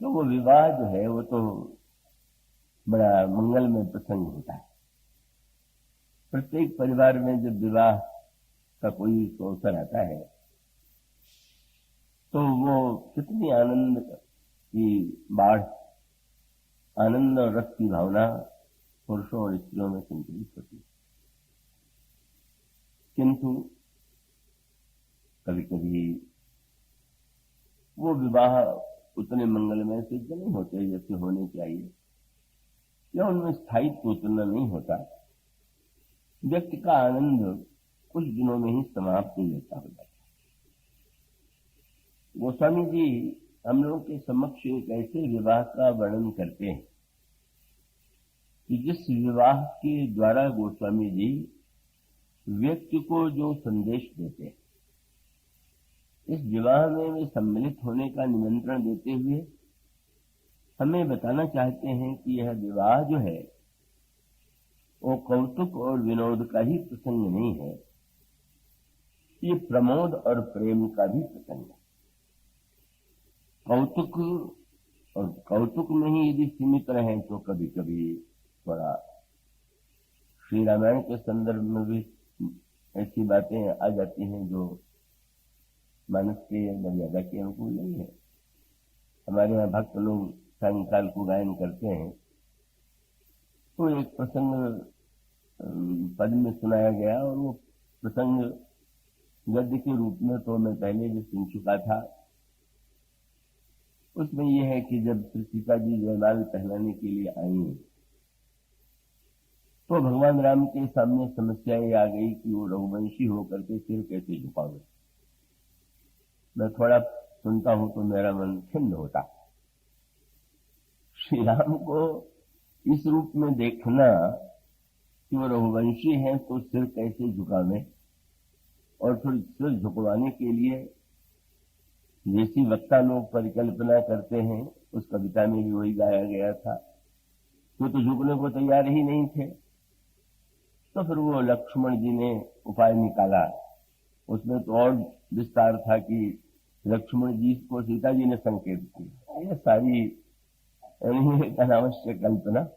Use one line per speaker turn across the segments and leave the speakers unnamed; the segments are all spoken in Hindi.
तो वो विवाह जो है वो तो बड़ा मंगलमय प्रसंग होता है। प्रत्येक परिवार में जब विवाह का कोई अवसर आता है तो वो कितनी आनंद की बाढ़, आनंद और रस की भावना पुरुषों और स्त्रियों में संतुलित होती है। किंतु कभी कभी वो विवाह उतने मंगलमय सिद्ध नहीं होते जैसे होने चाहिए, या उनमें स्थायित्व उतना नहीं होता। व्यक्ति का आनंद कुछ दिनों में ही समाप्त हो जाता है। गोस्वामी जी हम लोगों के समक्ष एक ऐसे विवाह का वर्णन करते हैं कि जिस विवाह के द्वारा गोस्वामी जी व्यक्ति को जो संदेश देते हैं, इस विवाह में वे सम्मिलित होने का निमंत्रण देते हुए हमें बताना चाहते हैं कि यह विवाह जो है वो कौतुक और विनोद का ही प्रसंग नहीं है, ये प्रमोद और प्रेम का भी प्रसंग है। कौतुक में ही यदि सीमित रहे तो कभी कभी थोड़ा श्री रामायण के संदर्भ में भी ऐसी बातें आ जाती हैं जो मानस के मर्यादा के अनुकूल नहीं है। हमारे यहाँ भक्त लोग सायंकाल को गायन करते हैं तो एक प्रसंग पद में सुनाया गया, और वो प्रसंग गद्य के रूप में तो मैं पहले भी सुन चुका था। उसमें यह है कि जब श्री सीता जी जयमाल पहनाने के लिए आई तो भगवान राम के सामने समस्या ये आ गई कि वो रघुवंशी होकर के सिर कैसे झुकावे। मैं थोड़ा सुनता हूं तो मेरा मन खिन्न होता। श्री राम को इस रूप में देखना कि वो रघुवंशी हैं तो सिर कैसे झुकावे, और फिर सिर झुकवाने के लिए जैसी वक्ता लोग परिकल्पना करते हैं, उस कविता में भी वही गाया गया था, तो झुकने को तैयार ही नहीं थे। तो फिर वो लक्ष्मण जी ने उपाय निकाला। उसमें तो और विस्तार था कि लक्ष्मण जी को सीता जी ने संकेत किया। ये सारी एक अनावश्यक कल्पना।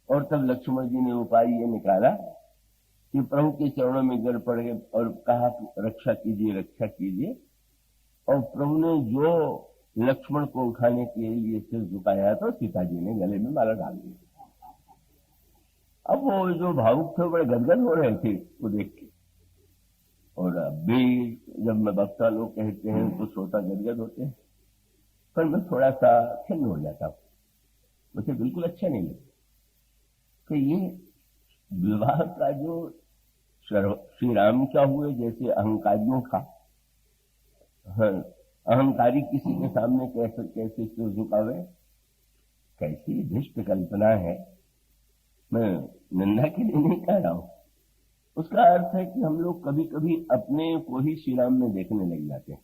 और तब लक्ष्मण जी ने उपाय ये निकाला कि प्रभु के चरणों में गिर पड़े और कहा रक्षा कीजिए, रक्षा कीजिए। और प्रभु ने जो लक्ष्मण को उठाने के लिए सिर झुकाया तो सीता जी ने गले में माला डाल दी। अब वो जो भावुक थे बड़े गदगद हो रहे थे वो देख के। और अब भी जब मैं वक्ता लोग कहते हैं तो श्रोता गदगद होते हैं, पर मैं थोड़ा सा खिन्न हो जाता हूं, मुझे बिल्कुल अच्छा नहीं लगता कि ये विवाह का जो श्री राम क्या हुए जैसे अहंकारियों का, अहंकारी किसी के सामने कैसे सिर झुकावे, कैसी दुष्ट कल्पना है। मैं निंदा के लिए नहीं कह रहा हूं। उसका अर्थ है कि हम लोग कभी कभी अपने को ही श्री राम में देखने लग जाते हैं।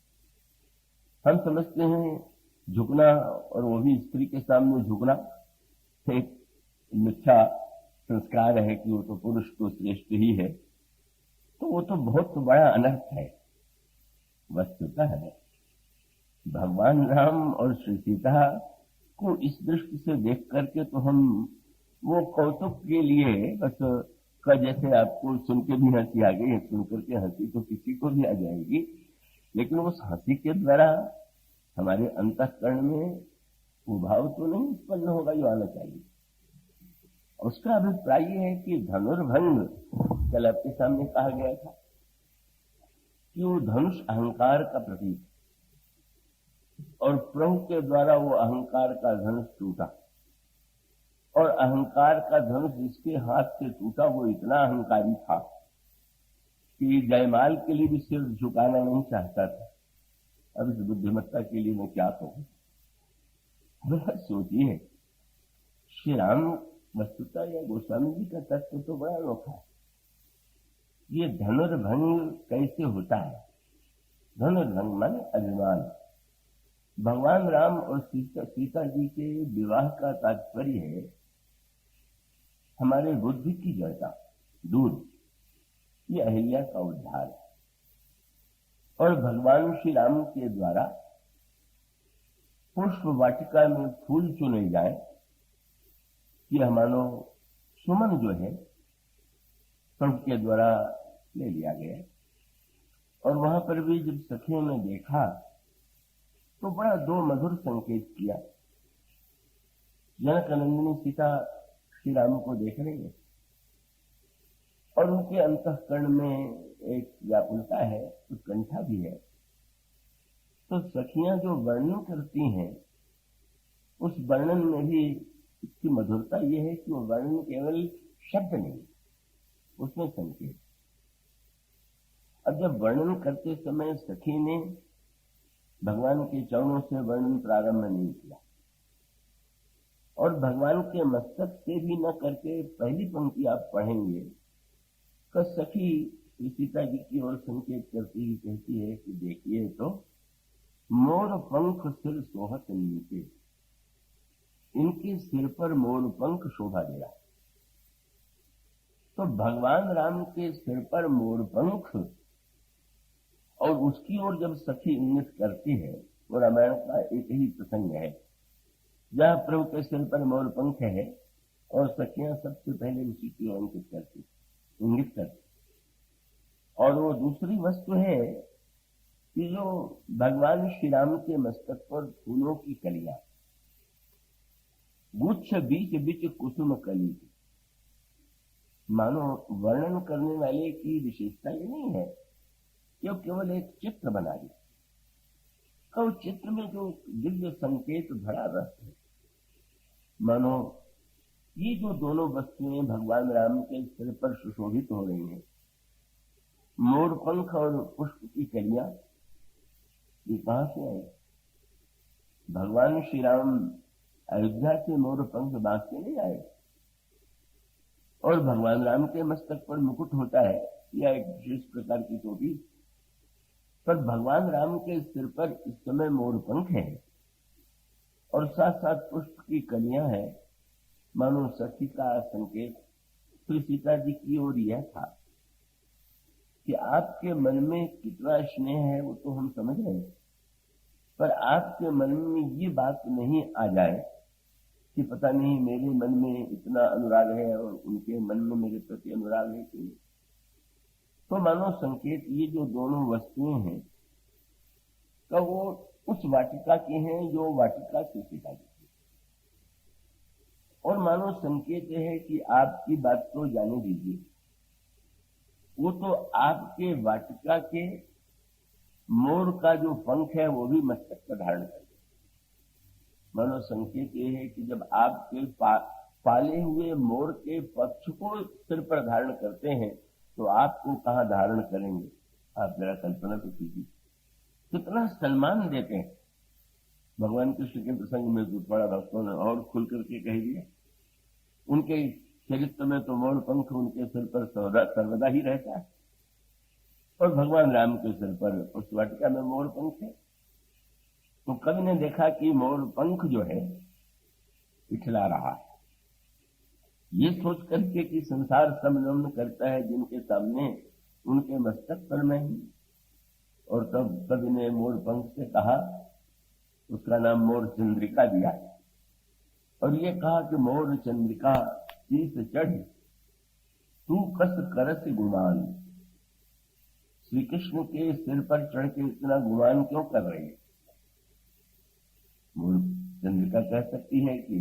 हम समझते हैं झुकना, और वो भी स्त्री के सामने झुकना, एक मिथ्या संस्कार है कि वो तो पुरुष तो श्रेष्ठ ही है। तो वो तो बहुत बड़ा अनर्थ है। वस्तुतः है भगवान राम और श्री सीता को इस दृष्टि से देख करके तो हम वो कौतुक के लिए बस का, जैसे आपको सुन के भी हंसी आ गई, सुन करके हंसी तो किसी को भी आ जाएगी, लेकिन उस हंसी के द्वारा हमारे अंतःकरण में वो भाव तो नहीं उत्पन्न होगा जो आना चाहिए। उसका अभिप्राय यह है कि धनुर्भंग कल आपके सामने कहा गया था कि वो धनुष अहंकार का प्रतीक, और प्रभु के द्वारा वो अहंकार का धनुष टूटा। और अहंकार का धनुष जिसके हाथ से टूटा वो इतना अहंकारी था कि जयमाल के लिए भी सिर झुकाना नहीं चाहता था। अब इस बुद्धिमत्ता के लिए मैं क्या कहूं। बड़ा सोचिए, श्री राम वस्तुता या गोस्वामी जी का तत्व तो बड़ा अनोखा है। ये धनुर्भंग कैसे होता है? धनुर्भंग माने अभिमान। भगवान राम और सीता जी के विवाह का तात्पर्य है हमारे बुद्धि की जड़ता दूर, ये अहिल्या का उद्धार है। और भगवान श्री राम के द्वारा पुष्प वाटिका में फूल चुने जाए कि हमारो सुमन जो है प्रभु के द्वारा ले लिया गया। और वहां पर भी जब सखियों ने देखा तो बड़ा दो मधुर संकेत किया। जनकनंदिनी सीता श्री राम को देख रही है और उनके अंतःकरण में एक व्याकुलता है, उत्कंठा भी है। तो सखियां जो वर्णन करती हैं उस वर्णन में भी इसकी मधुरता यह है कि वो वर्णन केवल शब्द नहीं, उसमें संकेत। अब जब वर्णन करते समय सखी ने भगवान के चरणों से वर्णन प्रारंभ नहीं किया और भगवान के मस्तक से भी न करके पहली पंक्ति आप पढ़ेंगे कि सखी सीता जी की ओर संकेत करती ही कहती है कि देखिए तो मोर पंख सिर सोहत नीचे, इनके सिर पर मोर पंख शोभा दे रहा है। तो भगवान राम के सिर पर मोर पंख और उसकी ओर जब सखी इंगित करती है, वो रामायण का एक ही प्रसंग है जहां प्रभु के सिर पर मोर पंख है और सखियां सबसे पहले उसी की ओर इंगित करती। और वो दूसरी वस्तु है कि जो भगवान श्री राम के मस्तक पर फूलों की कलियां, गुच्छ बीच बीच कुसुम कली, मानो वर्णन करने वाले की विशेषता ये नहीं है कि वो केवल एक चित्र बना दी, तो चित्र में जो दिव्य संकेत भरा रस है। मानो ये जो दोनों वस्तुएं भगवान राम के सिर पर सुशोभित हो रही हैं, मोर पंख और पुष्प की कलियां, ये कहां से आए? भगवान श्री राम अयोध्या से मोर पंख बांध के नहीं आए और भगवान राम के मस्तक पर मुकुट होता है या एक विशेष प्रकार की टोपी, पर भगवान राम के सिर पर इस समय मोर पंख है और साथ साथ पुष्प की कलियां हैं। मानो सखी का संकेत श्री सीता जी की ओर यह था कि आपके मन में कितना स्नेह है वो तो हम समझ रहे हैं, पर आपके मन में ये बात नहीं आ जाए कि पता नहीं मेरे मन में इतना अनुराग है और उनके मन में मेरे प्रति अनुराग है कि नहीं। तो मानो संकेत ये जो दोनों वस्तुएं हैं तो वो उस वाटिका की हैं जो वाटिका से सीता जी की। और मानो संकेत है कि आपकी बात तो जाने दीजिए, वो तो आपके वाटिका के मोर का जो पंख है वो भी मस्तक पर धारण कर। मानो संकेत ये है कि जब आपके पाले हुए मोर के पक्ष को सिर पर धारण करते हैं तो आपको कहां धारण करेंगे? आप जरा कल्पना तो कीजिए, कितना सम्मान देते हैं। भगवान कृष्ण के प्रसंग में जो बड़ा भक्तों ने और खुल करके कह दिया, उनके चरित्र में तो मोर पंख उनके सिर पर सर्वदा ही रहता है और भगवान राम के सिर पर उस वाटिका में मोर पंख है। तो कवि ने देखा कि मोर पंख जो है पिछला रहा है, ये सोच करके कि संसार समनम्न करता है जिनके सामने उनके मस्तक पर मैं हूं। और तब कवि ने मोर पंख से कहा, उसका नाम मोर चंद्रिका दिया और ये कहा कि मोर चंद्रिका शीस चढ़ तू कस करस गुमान। श्री कृष्ण के सिर पर चढ़ के इतना गुमान क्यों कर रही है? मोर चंद्रिका कह सकती है कि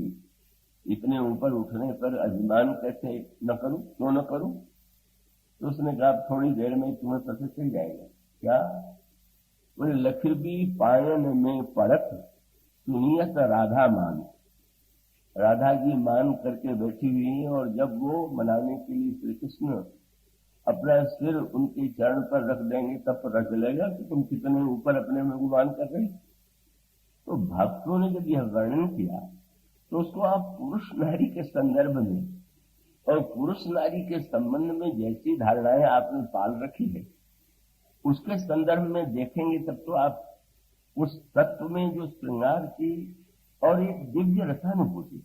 इतने ऊपर उठने पर अभिमान कैसे न करूं, क्यों न करूं? तो उसने कहा थोड़ी देर में तुम्हें पता चल जाएगा। क्या? बोले लखबी पायन में पड़त सुनियत राधा मान। राधा जी मान करके बैठी हुई हैं और जब वो मनाने के लिए श्री कृष्ण अपना सिर उनके चरण पर रख देंगे तब पता चलेगा कि तुम कितने ऊपर अपने में गुमान कर रहे। तो भक्तों ने जब यह वर्णन किया तो उसको आप पुरुष नारी के संदर्भ में और पुरुष नारी के संबंध में जैसी धारणाएं आपने पाल रखी है उसके संदर्भ में देखेंगे तब तो आप उस तत्व में जो श्रृंगार की और एक दिव्य रसानुभूति,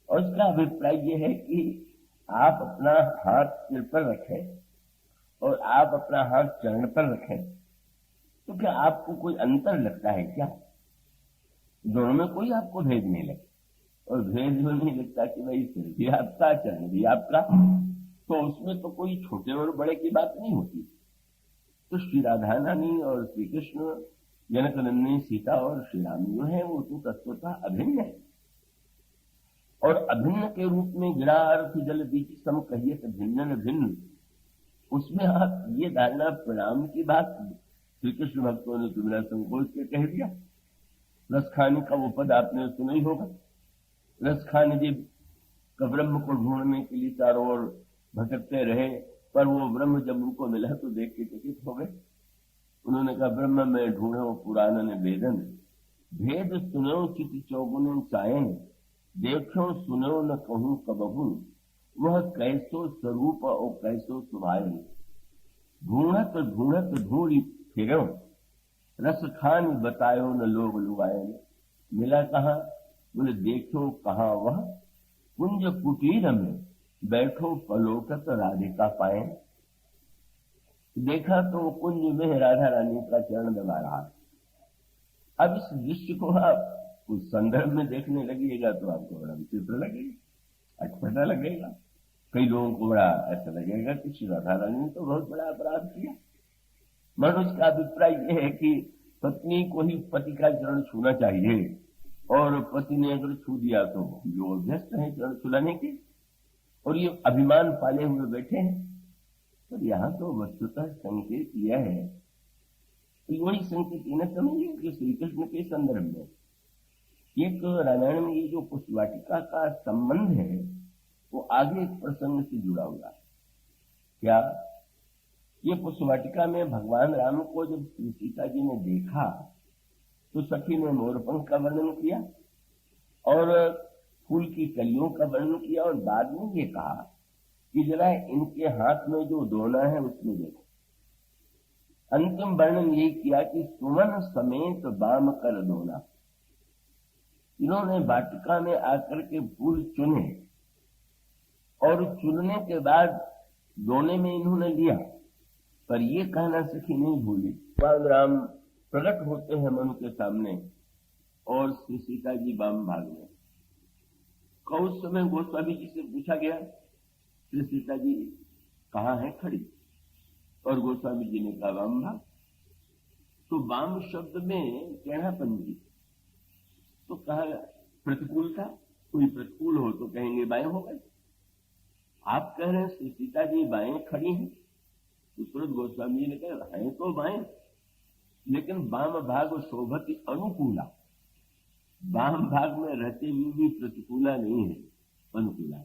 और इसका अभिप्राय यह है कि आप अपना हाथ सिर पर रखें और आप अपना हाथ चरण पर रखें तो क्या आपको कोई अंतर लगता है क्या? दोनों में कोई आपको भेद नहीं लगता, और भेद जो नहीं लगता कि भाई सिर भी आपका चरण भी आपका, तो उसमें तो कोई छोटे और बड़े की बात नहीं होती। तो श्री राधा रानी और श्री कृष्ण, जनक नंदिनी सीता और श्री राम जो है वो तो तत्वतः अभिन्न है। और अभिन्न के रूप में गिरा अर्थ जल बीच सम कहिए तो भिन्न भिन्न, उसमें आप ये धारणा प्रणाम की बात श्री कृष्ण भक्तों ने तुम्हारा संकोच के कह दिया। रसखानी का वो पद आपने सुना ही होगा। रसखानी जी का ब्रह्म को ढूंढने के लिए चारों ओर भटकते रहे, पर वो ब्रह्म जब उनको मिला तो देख के चकित हो गए। उन्होंने कहा ब्रह्म में ढूंढो पुराण ने वेदन, भेद सुनो चित चौगुन चायन, देखो सुनो न कहूं कबहू, वह कैसो स्वरूप और कैसो सुभायन, ढूंढत ढूंढत ढूंढी फिरो, रस खान बतायो न लोग लुगायन। मिला कहा? बोले देखो कहा वह कुंज कुटीर में बैठो पलोकत राधिका पाए। देखा तो कुंज में राधा रानी का चरण दबा रहा है। अब इस दृश्य को आप उस संदर्भ में देखने लगिएगा तो आपको बड़ा विचित्र लगेगा, अटपटा लगेगा। कई लोगों को बड़ा ऐसा लगेगा कि श्री राधा रानी ने तो बहुत बड़ा अपराध किया। मनुष्य का अभिप्राय यह है कि पत्नी को ही पति का चरण छूना चाहिए, और पति ने अगर छू दिया तो जो अभ्यस्त है चरण छुलाने के, और ये अभिमान पाले हुए बैठे हैं। पर यहाँ तो वस्तुतः संकेत यह है, तो वही संकेत न समझिए कि श्री कृष्ण के संदर्भ में एक रामायण में ये जो पुष्पवाटिका का संबंध है वो आगे एक प्रसंग से जुड़ा हुआ है। क्या? ये पुष्पवाटिका में भगवान राम को जब श्री सीता जी ने देखा तो सखी ने मोरपंख का वर्णन किया और फूल की कलियों का वर्णन किया, और बाद में ये कहा कि जरा इनके हाथ में जो दोना है उसमें देखो। अंतिम वर्णन यही किया कि सुमन समेत बाम कर दोना। इन्होंने वाटिका में आकर के फूल चुने, और चुनने के बाद दोने में इन्होंने लिया, पर ये कहना सखी नहीं भूली। भगवान राम प्रकट होते हैं मनु के सामने, और श्री सीता जी वाम भाग में। उस समय गोस्वामी जी से पूछा गया श्री सीता जी कहाँ है खड़ी, और गोस्वामी जी ने कहा वाम भाग। तो वाम शब्द में टेढ़ापन जी, तो कहा प्रतिकूल था, कोई प्रतिकूल हो तो कहेंगे बाएं हो गए। आप कह रहे हैं श्री सीता जी बाएं खड़ी हैं, तो तुरंत गोस्वामी जी ने कहा है तो बाएं, लेकिन वाम भाग शोभति अनुकूला। वाम भाग में रहते हुए भी प्रतिकूला नहीं है, अनुकूला।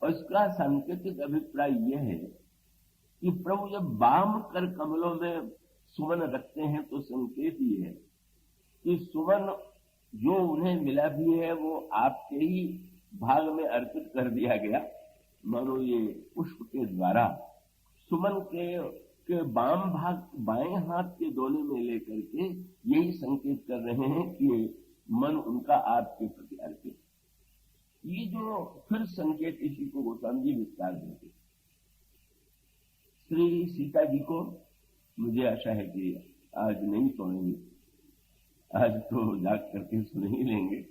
और इसका सांकेतिक अभिप्राय यह है कि प्रभु जब वाम कर कमलों में सुमन रखते हैं तो संकेत ये है कि सुमन जो उन्हें मिला भी है वो आपके ही भाग में अर्पित कर दिया गया। मानो ये पुष्प के द्वारा सुमन के वाम भाग बाएं हाथ के दोने में लेकर के यही संकेत कर रहे हैं कि मन उनका आपके प्रति अर्पित। ये जो फिर संकेत इसी को गोस्वामी जी विस्तार देंगे। श्री सीता जी को मुझे आशा है कि आज नहीं सुनेंगे, आज तो जाग करके सुन ही लेंगे।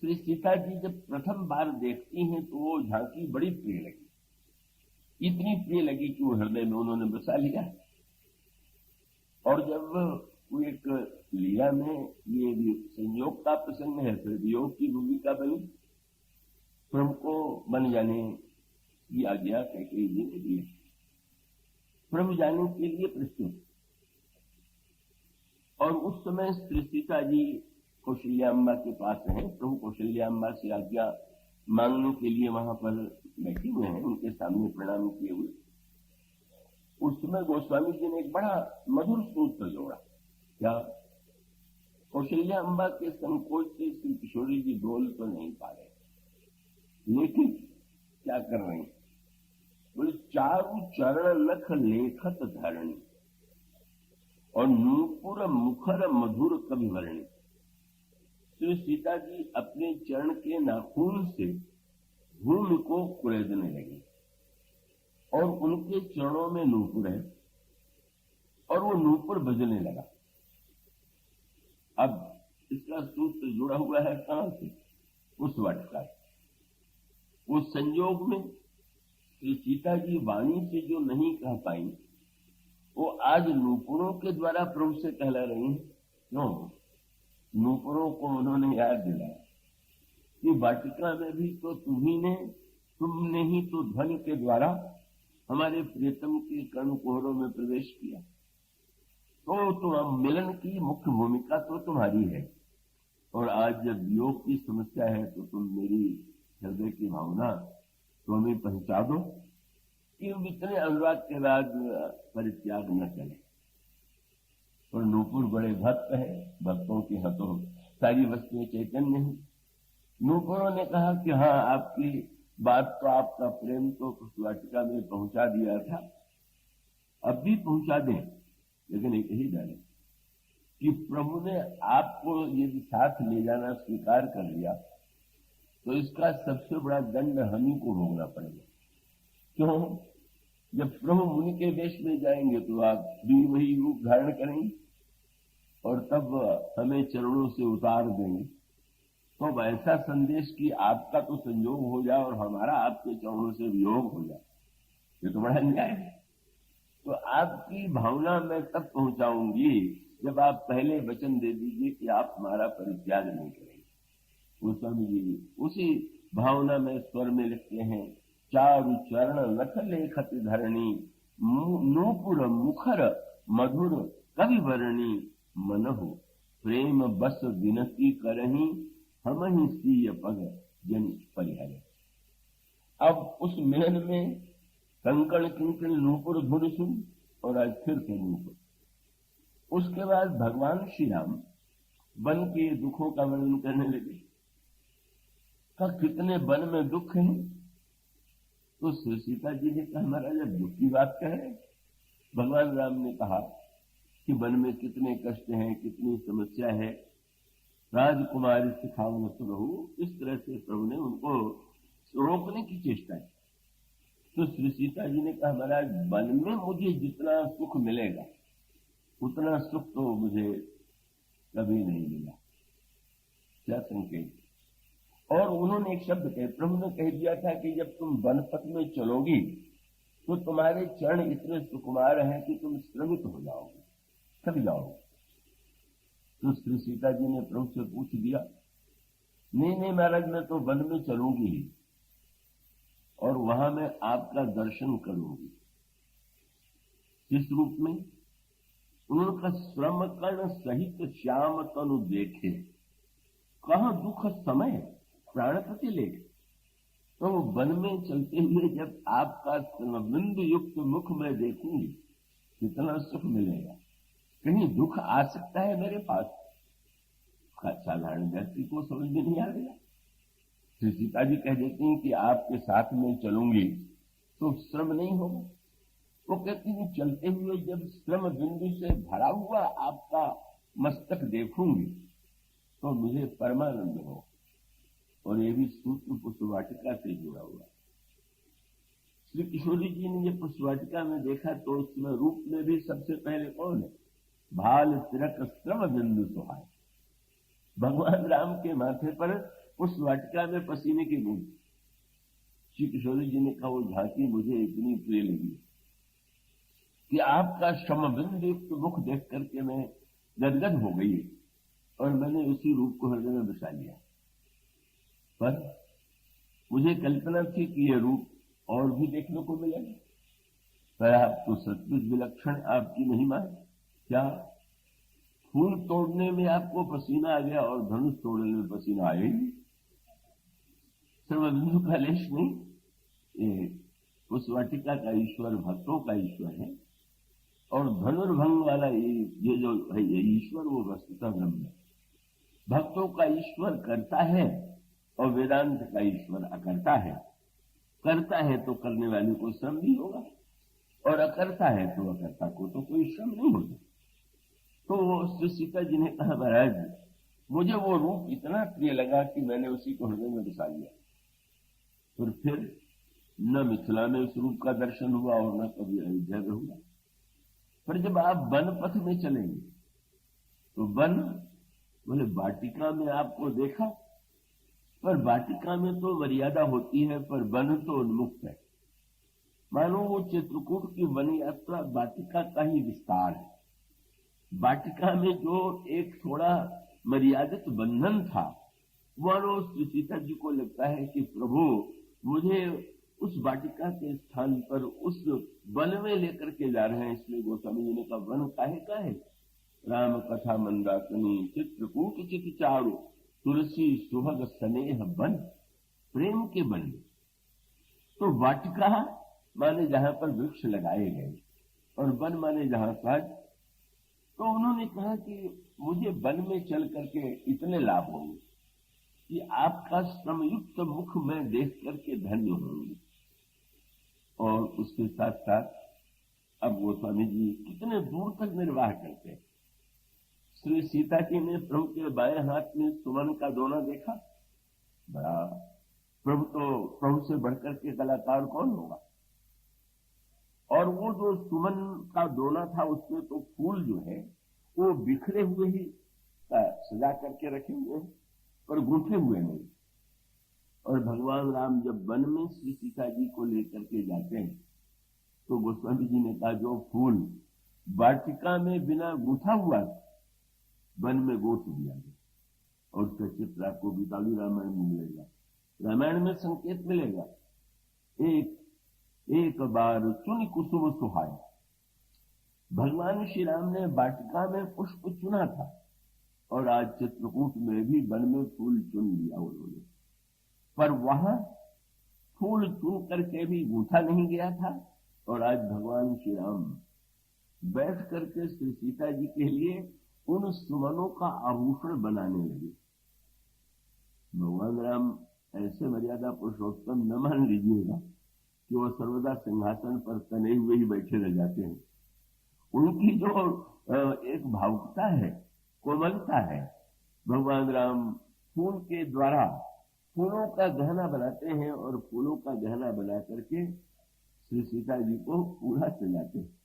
श्री सीता जी जब प्रथम बार देखती हैं तो वो झांकी बड़ी प्रिय लगी, इतनी प्रिय लगी कि वो हृदय में उन्होंने बसा लिया। और जब वो एक लीला में ये संयोग का प्रसंग है, फिर वियोग की भूमिका बनी, प्रभु को बन जाने की आज्ञा कैकेयी जी ने दी। प्रभु जाने के लिए प्रस्तुत, और उस समय श्री सीता जी कौशल्याम्बा के पास हैं। प्रभु कौशल्याम्बा से आज्ञा मांगने के लिए वहां पर बैठे हुए हैं, उनके सामने प्रणाम किए हुए। उस समय गोस्वामी जी ने एक बड़ा मधुर सूत्र जोड़ा। क्या? कौशल्याम्बा के संकोच से श्री किशोरी जी बोल तो नहीं पा रहे, लेकिन क्या कर रही? बोले चारु चरण लख लेखत धरणी, और नूपुर मुखर मधुर कवि वर्णी। श्री सीता जी अपने चरण के नाखून से भूमि को कुरेदने लगी, और उनके चरणों में नूपुर है, और वो नूपुर बजने लगा। अब इसका सूत्र जुड़ा हुआ है कहां से? उस वाटिका से। उस संयोग में श्री सीता जी वाणी से जो नहीं कह पाई, वो आज नूपुरों के द्वारा प्रभु से कहला रही हैं। क्यों? नूपुरों को उन्होंने याद दिलाया कि वाटिका में भी तो तुमने ही तो ध्वनि के द्वारा हमारे प्रियतम के कर्ण कोहरों में प्रवेश किया। तो तुम मिलन की मुख्य भूमिका तो तुम्हारी है, और आज जब वियोग की समस्या है तो तुम मेरी हृदय की भावना तो हमें पहुंचा दो कि इतने अनुराग के बाद परित्याग न चले। और नूपुर बड़े भक्त हैं, भक्तों के हाथों सारी वस्तुएं चैतन्य हैं। नूपुरों ने कहा कि हाँ, आपकी बात तो, आपका प्रेम तो वाटिका में पहुंचा दिया था, अब भी पहुंचा दें, लेकिन एक ही डर है कि प्रभु ने आपको यदि साथ ले जाना स्वीकार कर लिया तो इसका सबसे बड़ा दंड हम ही को भोगना पड़ेगा। क्यों? जब प्रभु मुनि के वेश में जाएंगे तो आप भी वही रूप धारण करेंगे और तब हमें चरणों से उतार देंगे। तो ऐसा संदेश कि आपका तो संयोग हो जाए और हमारा आपके चरणों से वियोग हो जाए, ये तो बड़ा अन्याय है। तो आपकी भावना मैं तब पहुंचाऊंगी जब आप पहले वचन दे दीजिए कि आप हमारा परित्याग नहीं करेंगे। वो समझिए, उसी भावना में स्वर में लिखते हैं, चारु चरण लख लेखत धरणी, नूपुर मुखर मधुर कवि वर्णी, मनहु प्रेम बस विनती करही, हम ही सीय पग जन परिहर। अब उस मिलन में कंकण किंकण नूपुर धुन सुन, और आज फिर से नूपुर। उसके बाद भगवान श्री राम वन के दुखों का वर्णन करने लगे। कितने वन में दुख हैं। तो श्री सीता जी ने कहा, महाराज जब दुख की बात करें, भगवान राम ने कहा कि वन में कितने कष्ट हैं, कितनी समस्या है, राजकुमारी सिखावन सुरहु, इस तरह से प्रभु ने उनको रोकने की चेष्टा की। तो श्री सीता जी ने कहा, महाराज वन में मुझे जितना सुख मिलेगा उतना सुख तो मुझे कभी नहीं मिला। क्या संकेत? और उन्होंने एक शब्द कहे, प्रभु ने कह दिया था कि जब तुम वन पथ में चलोगी तो तुम्हारे चरण इतने सुकुमार हैं कि तुम श्रमित हो जाओगे, थक जाओगे। तो श्री सीता जी ने प्रभु से पूछ दिया, नहीं महाराज, मैं तो वन में चलूंगी ही और वहां मैं आपका दर्शन करूंगी। किस रूप में? उनका श्रम कर्ण सहित श्याम तनु देखे, कहां दुख समय प्राणपति लेख। तो वन में चलते हुए जब आपका बिंदु युक्त मुख में देखूंगी कितना सुख मिलेगा। कहीं दुख आ सकता है मेरे पास? साधारण व्यक्ति को समझ में नहीं आ गया। श्री सीता जी कह देती हैं कि आपके साथ में चलूंगी तो श्रम नहीं होगा। वो कहती हैं चलते हुए जब श्रम बिंदु से भरा हुआ आपका मस्तक देखूंगी तो मुझे परमानंद हो। और ये भी सूत्र पुष्पवाटिका से जुड़ा हुआ। श्री किशोरी जी ने ये पुष्पवाटिका में देखा तो उसमें रूप में भी सबसे पहले कौन है? भाल तिरक श्रम बिंदु सुहाय। भगवान राम के माथे पर उस वाटिका में पसीने की बूंद। श्री किशोरी जी ने कहा, वो झांकी मुझे इतनी प्रिय लगी कि आपका श्रम बिंदु युक्त मुख देख करके मैं गदगद हो गई और मैंने उसी रूप को हृदय में बसा लिया। पर मुझे कल्पना थी कि यह रूप और भी देखने को मिलेगा, पर आप तो सचमुच विलक्षण आपकी महिमा है। क्या फूल तोड़ने में आपको पसीना आ गया और धनुष तोड़ने में पसीना आया ही? सर्वबिंदु का लेश नहीं। ये उस वाटिका का ईश्वर भक्तों का ईश्वर है, और धनुर्भंग वाला ये जो है ये ईश्वर, वो वस्तुतः ब्रह्म है। भक्तों का ईश्वर करता है और वेदांत का ईश्वर अकर्ता है। करता है तो करने वाले को श्रम भी होगा, और अकर्ता है तो अकर्ता को तो कोई श्रम नहीं होता। तो श्री सीता जी ने कहा, महाराज मुझे वो रूप इतना प्रिय लगा कि मैंने उसी को हृदय में बसा लिया। और फिर न मिथिला में उस रूप का दर्शन हुआ और न कभी अयोध्या में हुआ। पर जब आप वन पथ में चलेंगे तो वन बोले वाटिका में आपको देखा, पर वाटिका में तो मर्यादा होती है, पर वन तो उन्मुक्त है। मानो वो चित्रकूट की वन यात्रा वाटिका का ही विस्तार है। वाटिका में जो एक थोड़ा मर्यादित बंधन था, मानो श्री सीता जी को लगता है कि प्रभु मुझे उस वाटिका के स्थान पर उस वन में लेकर के जा रहे हैं। इसलिए गोस्वामी जी ने कहा, वन काहे का है? राम कथा मंदाकिनी चित्रकूट चित चारु, तुलसी सुभग स्नेह वन, प्रेम के वन। तो वाटिका माने जहां पर वृक्ष लगाए गए, और वन माने जहां काज। तो उन्होंने कहा कि मुझे वन में चल करके इतने लाभ होंगे कि आपका श्रमयुक्त मुख में देख करके धन्य होंगे। और उसके साथ साथ अब गोस्वामी जी कितने दूर तक निर्वाह करते हैं। श्री सीता जी ने प्रभु के बाएं हाथ में सुमन का दोना देखा। बड़ा प्रभु से बढ़कर के कलाकार कौन होगा? और वो जो सुमन का दोना था, उसमें तो फूल जो है वो बिखरे हुए ही सजा करके रखे हुए हैं, पर गूंथे हुए नहीं। और भगवान राम जब वन में श्री सीता जी को लेकर के जाते हैं, तो गोस्वामी जी ने कहा, जो फूल वाटिका में बिना गूंथा हुआ वन में गोथ दिया गया। और उसका चित्र आपको गीताली रामायण में मिलेगा। रामायण में संकेत मिलेगा, एक बार चुन कुसुम सुहाय। भगवान श्री राम ने वाटिका में पुष्प चुना था, और आज चित्रकूट में भी वन में फूल चुन लिया उन्होंने। पर वहां फूल चुन करके भी गूंथा नहीं गया था, और आज भगवान श्री राम बैठ करके श्री सीता जी के लिए उन सुमनों का आभूषण बनाने लगे। भगवान राम ऐसे मर्यादा पुरुषोत्तम न मान लीजिएगा कि वो सर्वदा सिंहासन पर तने हुए ही बैठे रह जाते हैं। उनकी जो एक भावुकता है, कोमलता है, भगवान राम फूल के द्वारा फूलों का गहना बनाते हैं, और फूलों का गहना बना करके श्री सीता जी को पूरा सजाते हैं।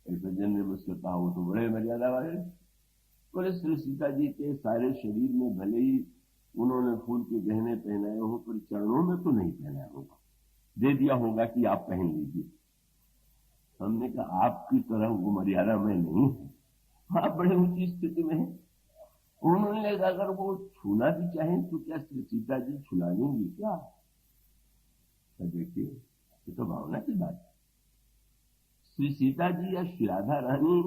एक सज्जन ने मुझसे कहा, वो तो बड़े मर्यादा वाले। बोले, श्री सीता जी के सारे शरीर में भले ही उन्होंने फूल के गहने पहनाए हो, पर चरणों में तो नहीं पहनाया होगा, दे दिया होगा कि आप पहन लीजिए। हमने कहा, आपकी तरह वो मर्यादा में नहीं है, आप बड़े ऊंची स्थिति में हैं। उन्होंने कहा, अगर वो छूना भी चाहें तो क्या श्री सीता जी छुला लेंगी क्या? तो देखिए, ये तो भावना की बात है। श्री सीता जी या श्री राधा रानी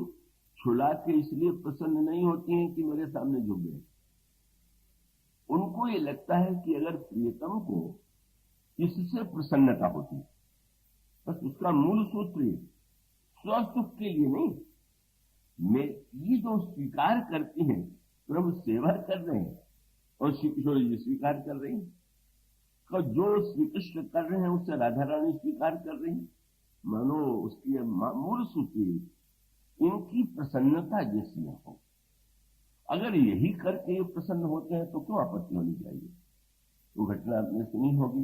छुला के इसलिए प्रसन्न नहीं होती हैं कि मेरे सामने झुक गए। उनको ये लगता है कि अगर प्रियतम को इससे प्रसन्नता होती, बस उसका मूल सूत्र ये, स्वसुख के लिए नहीं। मैं ये जो स्वीकार करती हैं, प्रभु सेवा कर रहे हैं और श्री किशोर जी स्वीकार कर रही हैं, तो जो श्री कृष्ण कर रहे हैं उससे राधा रानी स्वीकार कर रही हैं। मानो उसकी मूल सूत्र इनकी प्रसन्नता जैसी न हो। अगर यही करके ये प्रसन्न होते हैं तो क्यों आपत्ति होनी चाहिए? वो घटना आपने सुनी होगी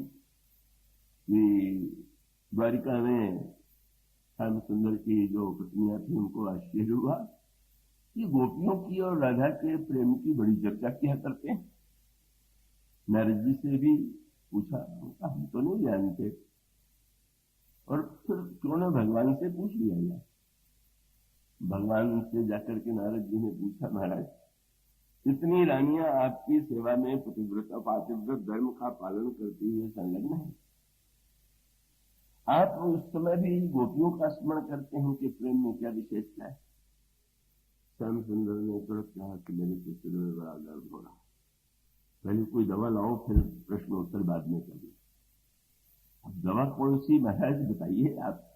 कि द्वारिका में श्याम सुंदर की जो पत्नियां थी, उनको आश्चर्य हुआ कि गोपियों की और राधा के प्रेम की बड़ी चर्चा किया करते हैं। नारद जी से भी पूछा, हम तो नहीं जानते। और फिर क्यों न भगवान से पूछ लिया गया। भगवान से जाकर के नारद जी ने पूछा, महाराज इतनी रानियां आपकी सेवा में पतिव्रता पातिव्रत धर्म का पालन करती हुए संलग्न है, आप उस समय भी गोपियों का स्मरण करते हैं कि प्रेम में क्या विशेषता है? श्याम सुंदर ने तुरंत कहा कि मेरे तो सिर में बड़ा दर्द हो रहा है, पहले कोई दवा लाओ, फिर प्रश्न उत्तर बाद में करिए। अब दवा कौन सी महाराज बताइए आप?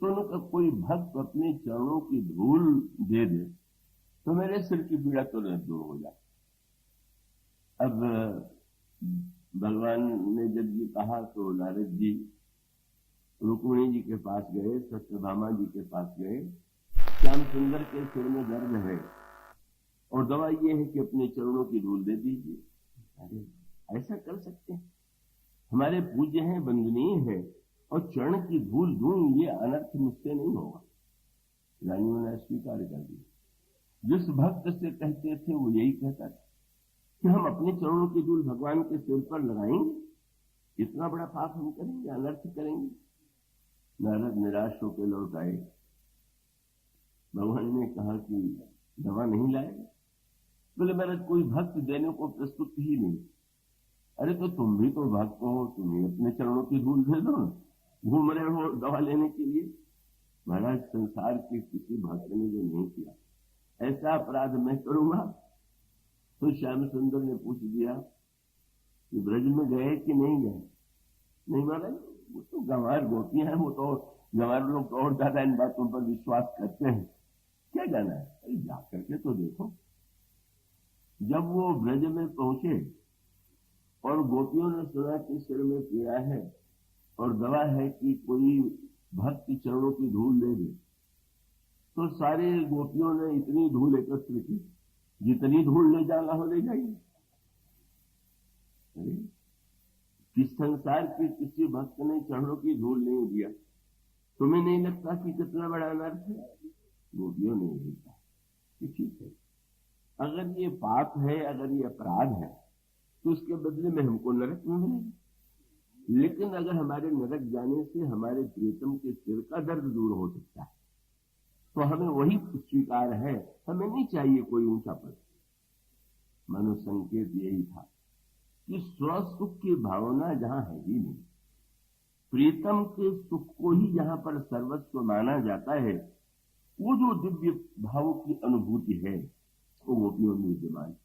तो उनका कोई भक्त अपने चरणों की धूल दे दे तो मेरे सिर की पीड़ा तुरंत दूर हो जाए। अब भगवान ने जब ये कहा तो नारद जी रुक्मिणी जी के पास गए, सत्यभामा जी के पास गए। श्याम सुंदर के सिर में दर्द है और दवा ये है कि अपने चरणों की धूल दे दीजिए। अरे ऐसा कर सकते हैं? हमारे पूज्य हैं, वंदनीय है, और चरण की धूल दूं, ये अनर्थ मुझसे नहीं होगा। रानियों ने स्वीकार कर दिया। जिस भक्त से कहते थे वो यही कहता था कि हम अपने चरणों की धूल भगवान के सिर पर लगाएंगे, इतना बड़ा पाप हम करेंगे, अनर्थ करेंगे। नारद निराश होकर लौट आए। भगवान ने कहा कि दवा नहीं लाए? बोले महाराज कोई भक्त देने को प्रस्तुत ही नहीं। अरे तो तुम भी तो भक्त हो, तुम्हें अपने चरणों की धूल दे दो, घूम रहे हो दवा लेने के लिए। महाराज संसार के किसी भक्त ने जो नहीं किया ऐसा अपराध मैं करूंगा? तो श्याम सुंदर ने पूछ दिया कि ब्रज में गए कि नहीं गए? नहीं महाराज, वो तो गंवार गोपियां हैं, वो तो गंवार लोग तो और ज्यादा इन बातों पर विश्वास करते हैं, क्या जाना है? अरे जाकर के तो देखो। जब वो ब्रज में पहुंचे और गोपियों ने सुना कि सिर में पीड़ा है और दवा है कि कोई भक्त चरणों की धूल ले दे, तो सारे गोपियों ने इतनी धूल एकत्र की, जितनी धूल ले जाना हो ले जाइए। किस संसार के किसी भक्त ने चरणों की धूल नहीं दिया? तुम्हें नहीं लगता कि कितना बड़ा अनर्थ है? गोपियों ने यही कहा कि ठीक है, अगर ये पाप है, अगर ये अपराध है, तो उसके बदले में हमको नरक में मिलेगा। लेकिन अगर हमारे नरक जाने से हमारे प्रियतम के सिर का दर्द दूर हो सकता है, तो हमें वही स्वीकार है, हमें नहीं चाहिए कोई ऊंचा पद। मानो संकेत यही था कि स्वसुख की भावना जहां है ही नहीं, प्रीतम के सुख को ही जहां पर सर्वस्व माना जाता है, वो जो दिव्य भाव की अनुभूति है वो गोपियों में विद्यमान।